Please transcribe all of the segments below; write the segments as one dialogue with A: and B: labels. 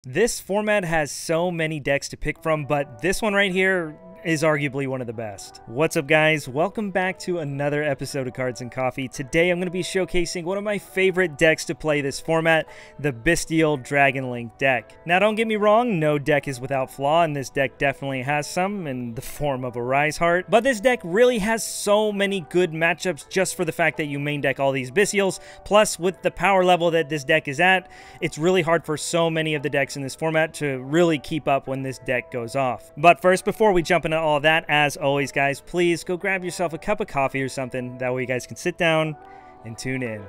A: This format has so many decks to pick from, but this one right here is arguably one of the best. What's up, guys? Welcome back to another episode of Cards and Coffee. Today I'm going to be showcasing one of my favorite decks to play this format, the Bystial Dragon Link deck. Now, don't get me wrong, no deck is without flaw, and this deck definitely has some in the form of a Rise Heart, but this deck really has so many good matchups just for the fact that you main deck all these Bystials. Plus, with the power level that this deck is at, it's really hard for so many of the decks in this format to really keep up when this deck goes off. But first, before we jump into all of that, as always, guys, please go grab yourself a cup of coffee or something. That way you guys can sit down and tune in.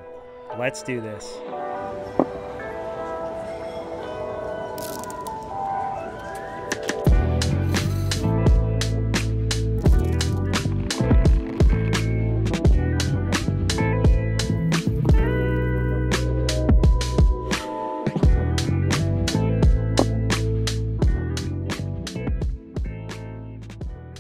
A: Let's do this.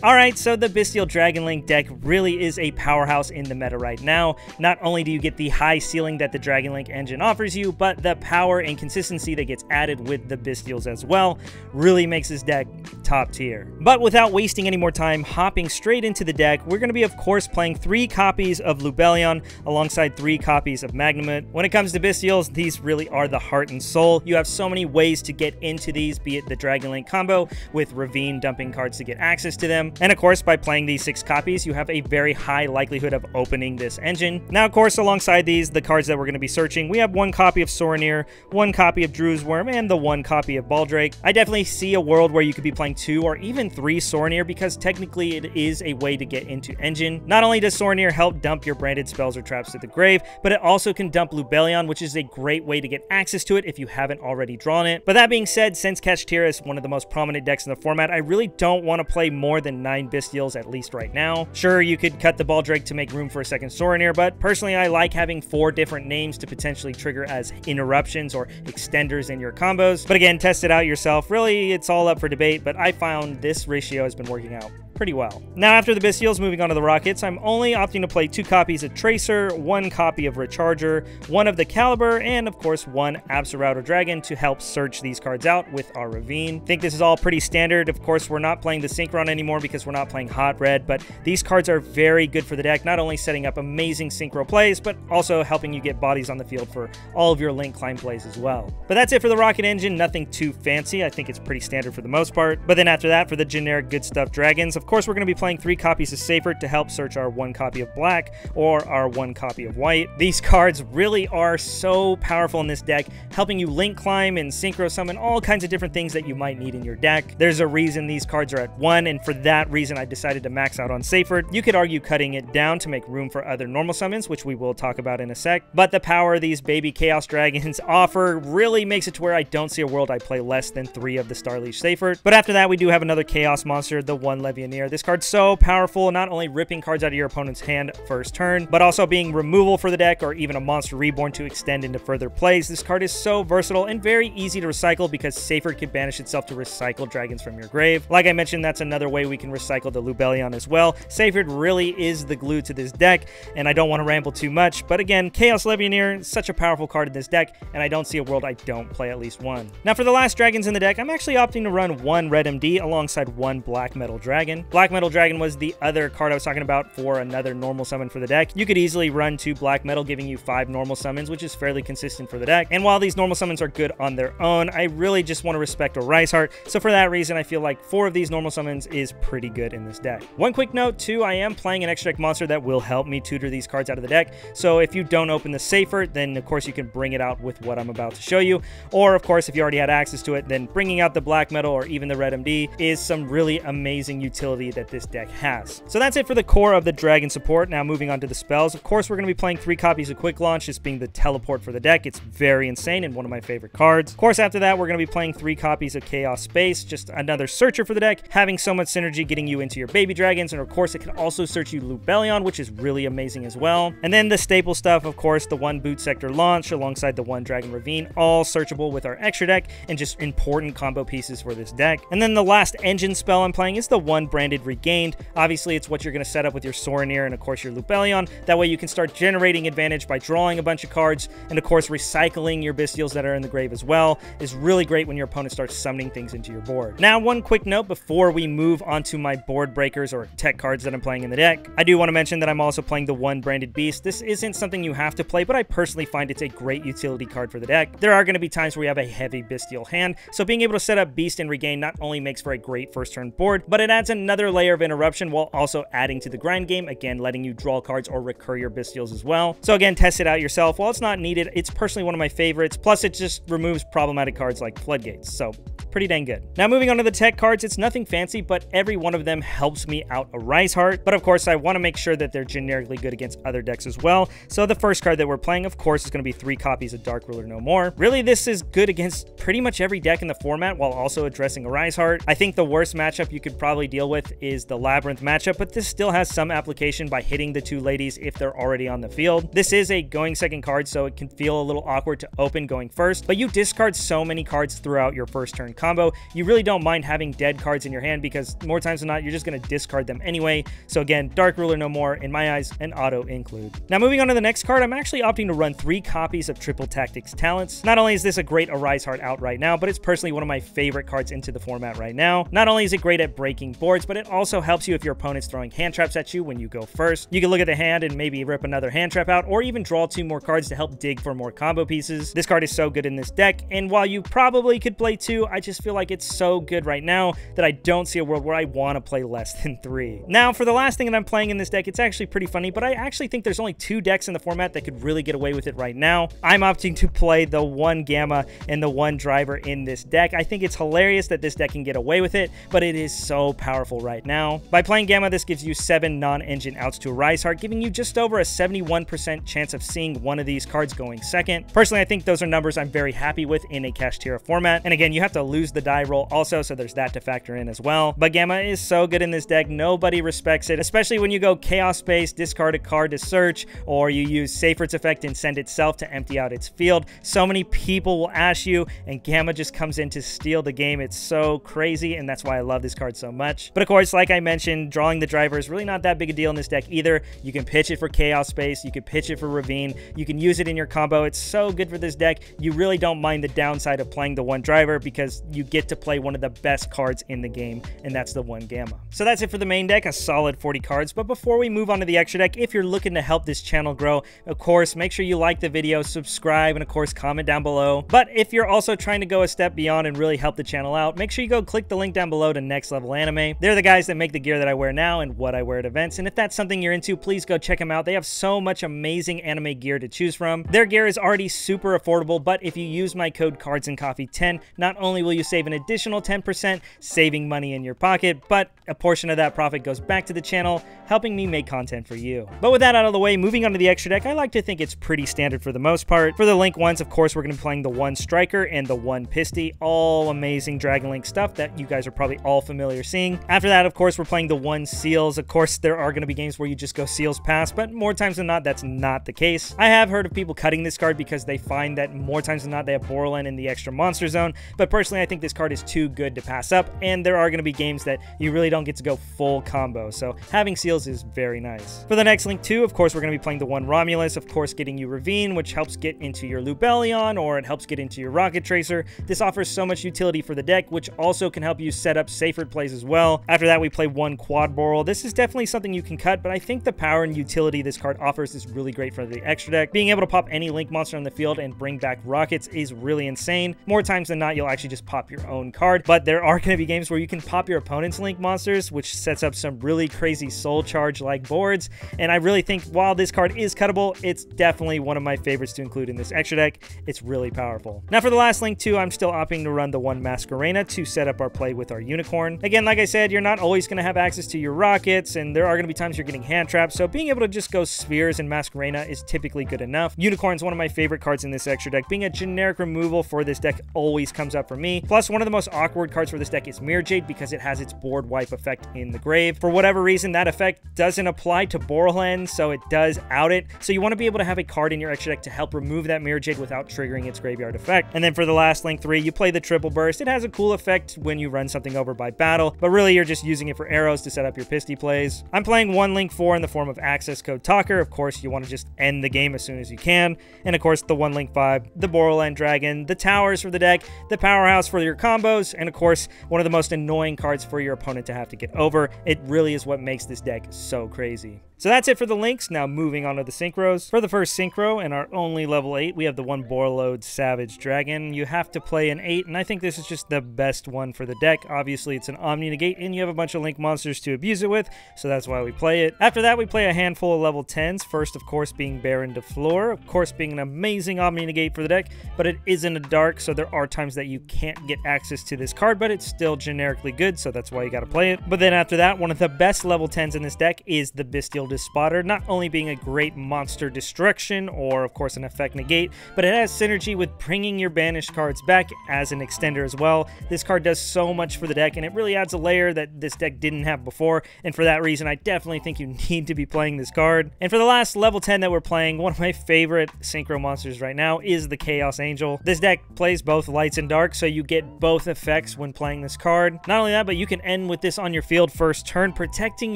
A: Alright, so the Bystial Dragon Link deck really is a powerhouse in the meta right now. Not only do you get the high ceiling that the Dragon Link engine offers you, but the power and consistency that gets added with the Bystials as well really makes this deck top tier. But without wasting any more time, hopping straight into the deck, we're going to be, of course, playing 3 copies of Lubellion alongside 3 copies of Magnamut. When it comes to Bystials, these really are the heart and soul. You have so many ways to get into these, be it the Dragon Link combo with Ravine dumping cards to get access to them. And of course, by playing these 6 copies, you have a very high likelihood of opening this engine. Now, of course, alongside these, the cards that we're going to be searching, we have 1 copy of Soronir, 1 copy of Drew's Worm, and the 1 copy of Baldrake. I definitely see a world where you could be playing 2 or even 3 Soronir because technically it is a way to get into engine. Not only does Soronir help dump your branded spells or traps to the grave, but it also can dump Lubellion, which is a great way to get access to it if you haven't already drawn it. But that being said, since Kashtira is one of the most prominent decks in the format, I really don't want to play more than 9 Bystials at least right now. Sure, you could cut the Baldrake to make room for a second Soronir, but personally I like having 4 different names to potentially trigger as interruptions or extenders in your combos. But again, test it out yourself. Really, it's all up for debate, but I found this ratio has been working out pretty well. Now, after the Bystials, moving on to the Rockets, I'm only opting to play 2 copies of Tracer, 1 copy of Recharger, 1 of the Caliber, and of course 1 Absolouter Dragon to help search these cards out with our Ravine. I think this is all pretty standard. Of course, we're not playing the Synchron anymore because we're not playing Hot Red, but these cards are very good for the deck, not only setting up amazing synchro plays, but also helping you get bodies on the field for all of your link climb plays as well. But that's it for the Rocket engine, nothing too fancy. I think it's pretty standard for the most part. But then after that, for the generic good stuff dragons, of course, we're going to be playing 3 copies of Seyfert to help search our 1 copy of black or our 1 copy of white. These cards really are so powerful in this deck, helping you link climb and synchro summon all kinds of different things that you might need in your deck. There's a reason these cards are at 1, and for that reason I decided to max out on Seyfert. You could argue cutting it down to make room for other normal summons, which we will talk about in a sec, but the power these baby Chaos Dragons offer really makes it to where I don't see a world I play less than 3 of the Starleash Seyfert. But after that, we do have another Chaos monster, the 1 Levianeer. This card's so powerful, not only ripping cards out of your opponent's hand first turn, but also being removal for the deck or even a monster reborn to extend into further plays. This card is so versatile and very easy to recycle because Seyfert can banish itself to recycle dragons from your grave. Like I mentioned, that's another way we can recycle the Lubellion as well. Seyfert really is the glue to this deck, and I don't want to ramble too much, but again, Chaos Levianeer is such a powerful card in this deck, and I don't see a world I don't play at least 1. Now, for the last dragons in the deck, I'm actually opting to run 1 Red MD alongside 1 Black Metal Dragon. Black Metal Dragon was the other card I was talking about for another normal summon for the deck. You could easily run 2 Black Metal, giving you 5 normal summons, which is fairly consistent for the deck. And while these normal summons are good on their own, I really just want to respect a Rise Heart, so for that reason, I feel like 4 of these normal summons is pretty good in this deck. One quick note, too, I am playing an extra deck monster that will help me tutor these cards out of the deck, so if you don't open the Seyfert, then of course you can bring it out with what I'm about to show you, or of course, if you already had access to it, then bringing out the Black Metal or even the Red MD is some really amazing utility that this deck has. So that's it for the core of the dragon support. Now moving on to the spells, of course we're going to be playing 3 copies of Quick Launch, this being the teleport for the deck. It's very insane and one of my favorite cards. Of course, after that, we're going to be playing 3 copies of Chaos Space, just another searcher for the deck, having so much synergy getting you into your baby dragons, and of course it can also search you Lubellion, which is really amazing as well. And then the staple stuff, of course, the 1 Boot Sector Launch alongside the 1 Dragon Ravine, all searchable with our extra deck and just important combo pieces for this deck. And then the last engine spell I'm playing is the 1 Brand branded Regained. Obviously, it's what you're going to set up with your Soraneer and, of course, your Lupelion. That way you can start generating advantage by drawing a bunch of cards, and, of course, recycling your Bystials that are in the grave as well is really great when your opponent starts summoning things into your board. Now, one quick note before we move on to my board breakers or tech cards that I'm playing in the deck. I do want to mention that I'm also playing the one branded Beast. This isn't something you have to play, but I personally find it's a great utility card for the deck. There are going to be times where you have a heavy Bystial hand, so being able to set up Beast and Regain not only makes for a great first turn board, but it adds another layer of interruption while also adding to the grind game, again letting you draw cards or recur your Bystials as well. So again, test it out yourself. While it's not needed, it's personally one of my favorites, plus it just removes problematic cards like Floodgates, so pretty dang good. Now moving on to the tech cards, it's nothing fancy, but every one of them helps me out a Rise Heart, but of course I want to make sure that they're generically good against other decks as well. So the first card that we're playing, of course, is going to be 3 copies of Dark Ruler No More. Really, this is good against pretty much every deck in the format while also addressing a Rise Heart. I think the worst matchup you could probably deal with is the Labyrinth matchup, but this still has some application by hitting the 2 ladies if they're already on the field. This is a going second card, so it can feel a little awkward to open going first, but you discard so many cards throughout your first turn combo, you really don't mind having dead cards in your hand because more times than not, you're just going to discard them anyway. So again, Dark Ruler No More, in my eyes, an auto include. Now moving on to the next card, I'm actually opting to run 3 copies of Triple Tactics Talents. Not only is this a great Arise Heart out right now, but it's personally one of my favorite cards into the format right now. Not only is it great at breaking boards, but it also helps you if your opponent's throwing hand traps at you when you go first. You can look at the hand and maybe rip another hand trap out, or even draw 2 more cards to help dig for more combo pieces. This card is so good in this deck, and while you probably could play 2, I just feel like it's so good right now that I don't see a world where I want to play less than 3. Now, for the last thing that I'm playing in this deck, it's actually pretty funny, but I actually think there's only 2 decks in the format that could really get away with it right now. I'm opting to play the 1 Gamma and the 1 Driver in this deck. I think it's hilarious that this deck can get away with it, but it is so powerful right now. By playing Gamma, this gives you 7 non-engine outs to a Rise Heart, giving you just over a 71% chance of seeing one of these cards going second. Personally, I think those are numbers I'm very happy with in a Kashtira format, and again, you have to lose the die roll also, so there's that to factor in as well. But Gamma is so good in this deck, nobody respects it, especially when you go Chaos Space, discard a card to search, or you use Seyfried's effect and send itself to empty out its field. So many people will ash you, and Gamma just comes in to steal the game. It's so crazy, and that's why I love this card so much. But of course, like I mentioned, drawing the Driver is really not that big a deal in this deck either. You can pitch it for Chaos Space, you can pitch it for Ravine, you can use it in your combo. It's so good for this deck. You really don't mind the downside of playing the 1 Driver because you get to play one of the best cards in the game, and that's the 1 Gamma. So that's it for the main deck, a solid 40 cards. But before we move on to the extra deck, if you're looking to help this channel grow, of course, make sure you like the video, subscribe, and of course, comment down below. But if you're also trying to go a step beyond and really help the channel out, make sure you go click the link down below to Next Level Anime. They're the guys that make the gear that I wear now and what I wear at events, and if that's something you're into, please go check them out. They have so much amazing anime gear to choose from. Their gear is already super affordable, but if you use my code Cards&CoffeeTCG, not only will you save an additional 10%, saving money in your pocket, but a portion of that profit goes back to the channel, helping me make content for you. But with that out of the way, moving on to the extra deck, I like to think it's pretty standard for the most part. For the Link ones, of course, we're going to be playing the 1 Striker and the 1 Pisty, all amazing Dragon Link stuff that you guys are probably all familiar seeing. After that, of course, we're playing the 1 Seals. Of course, there are going to be games where you just go Seals pass, but more times than not, that's not the case. I have heard of people cutting this card because they find that more times than not, they have Borland in the extra monster zone, but personally, I think this card is too good to pass up, and there are going to be games that you really don't get to go full combo, so having Seals is very nice. For the next Link 2, of course, we're going to be playing the 1 Romulus, of course, getting you Ravine, which helps get into your Lupelion, or it helps get into your Rocket Tracer. This offers so much utility for the deck, which also can help you set up Seyfried plays as well. After that, we play 1 Quad Boral. This is definitely something you can cut, but I think the power and utility this card offers is really great for the extra deck. Being able to pop any Link monster on the field and bring back Rockets is really insane. More times than not, you'll actually just pop your own card, but there are going to be games where you can pop your opponent's Link monsters, which sets up some really crazy soul charge like boards, and I really think while this card is cuttable, it's definitely one of my favorites to include in this extra deck. It's really powerful. Now for the last Link 2, I'm still opting to run the 1 Masquerena to set up our play with our Unicorn. Again, like I said, you're not always going to have access to your Rockets, and there are going to be times you're getting hand trapped, so being able to just go Spheres and Masquerena is typically good enough. Unicorn's one of my favorite cards in this extra deck. Being a generic removal for this deck always comes up for me, me. Plus, one of the most awkward cards for this deck is Mirror Jade because it has its board wipe effect in the grave. For whatever reason, that effect doesn't apply to Borrowland, so it does out it. So you want to be able to have a card in your extra deck to help remove that Mirror Jade without triggering its graveyard effect. And then for the last link 3, you play the Triple Burst. It has a cool effect when you run something over by battle, but really you're just using it for arrows to set up your Pisty plays. I'm playing 1 link 4 in the form of Access Code Talker. Of course, you want to just end the game as soon as you can. And of course, the 1 link 5, the Borrowland Dragon, the towers for the deck, the powerhouse for your combos, and of course, one of the most annoying cards for your opponent to have to get over. It really is what makes this deck so crazy. So that's it for the links. Now moving on to the synchros. For the first synchro and our only level 8, we have the 1 Borrowload Savage Dragon. You have to play an 8, and I think this is just the best one for the deck. Obviously, it's an Omni Negate, and you have a bunch of link monsters to abuse it with, so that's why we play it. After that, we play a handful of level 10s. First, of course, being Baron de Fleur. Of course, being an amazing Omni Negate for the deck, but it isn't a dark, so there are times that you can't get access to this card, but it's still generically good, so that's why you gotta play it. But then after that, one of the best level 10s in this deck is the Bystial Despotter, not only being a great monster destruction or of course an effect negate, but it has synergy with bringing your banished cards back as an extender as well. This card does so much for the deck, and it really adds a layer that this deck didn't have before, and for that reason I definitely think you need to be playing this card. And for the last level 10 that we're playing, one of my favorite synchro monsters right now is the Chaos Angel. This deck plays both lights and dark, so you get both effects when playing this card. Not only that, but you can end with this on your field first turn, protecting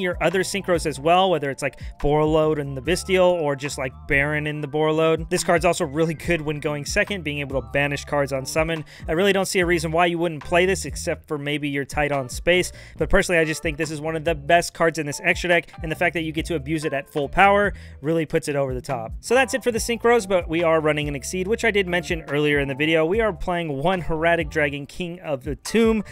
A: your other synchros as well, whether it's like Borrowload and the Bystial, or just like Baron in the Borrowload. This card's also really good when going second, being able to banish cards on summon. I really don't see a reason why you wouldn't play this, except for maybe you're tight on space, but personally I just think this is one of the best cards in this extra deck, and the fact that you get to abuse it at full power really puts it over the top. So that's it for the synchros, but we are running an Exceed, which I did mention earlier in the video. We are playing 1 Hieratic Dragon, King of the Tomb,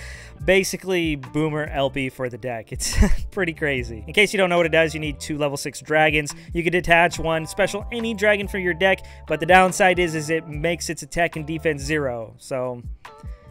A: basically Boomer LP for the deck. It's pretty crazy. In case you don't know what it does, you need 2 level 6 dragons. You can detach 1 special any dragon from your deck, but the downside is it makes its attack and defense 0. So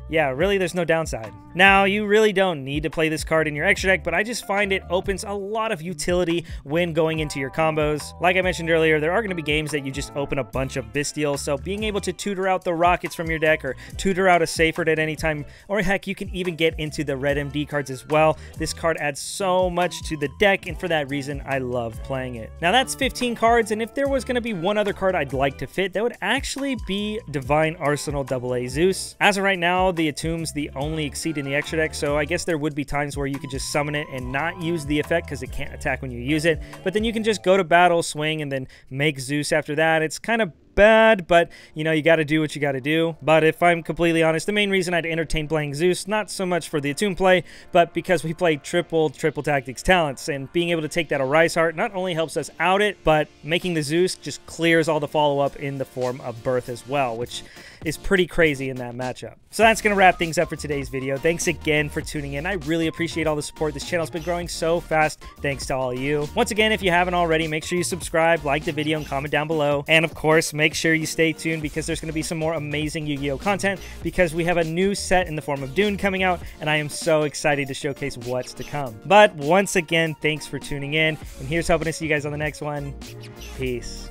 A: yeah, really there's no downside. Now, you really don't need to play this card in your extra deck, but I just find it opens a lot of utility when going into your combos. Like I mentioned earlier, there are going to be games that you just open a bunch of Bystial, so being able to tutor out the Rockets from your deck, or tutor out a Seyfried at any time, or heck, you can even get into the red MD cards as well. This card adds so much to the deck, and for that reason, I love playing it. Now, that's 15 cards, and if there was going to be one other card I'd like to fit, that would actually be Divine Arsenal AA Zeus. As of right now, the Attune's the only Exceed in the extra deck, so I guess there would be times where you could just summon it and not use the effect because it can't attack when you use it, but then you can just go to battle, swing, and then make Zeus after that. It's kind of bad, but you know, you got to do what you got to do. But if I'm completely honest, the main reason I'd entertain playing Zeus, not so much for the Attune play, but because we play triple tactics talents, and being able to take that Arise Heart not only helps us out it, but making the Zeus just clears all the follow-up in the form of Birth as well, which is pretty crazy in that matchup. So that's going to wrap things up for today's video. Thanks again for tuning in. I really appreciate all the support. This channel's been growing so fast thanks to all of you. Once again, if you haven't already, make sure you subscribe, like the video, and comment down below. And of course, make sure you stay tuned because there's going to be some more amazing Yu-Gi-Oh content, because we have a new set in the form of Dune coming out, and I am so excited to showcase what's to come. But once again, thanks for tuning in, and here's hoping to see you guys on the next one. Peace.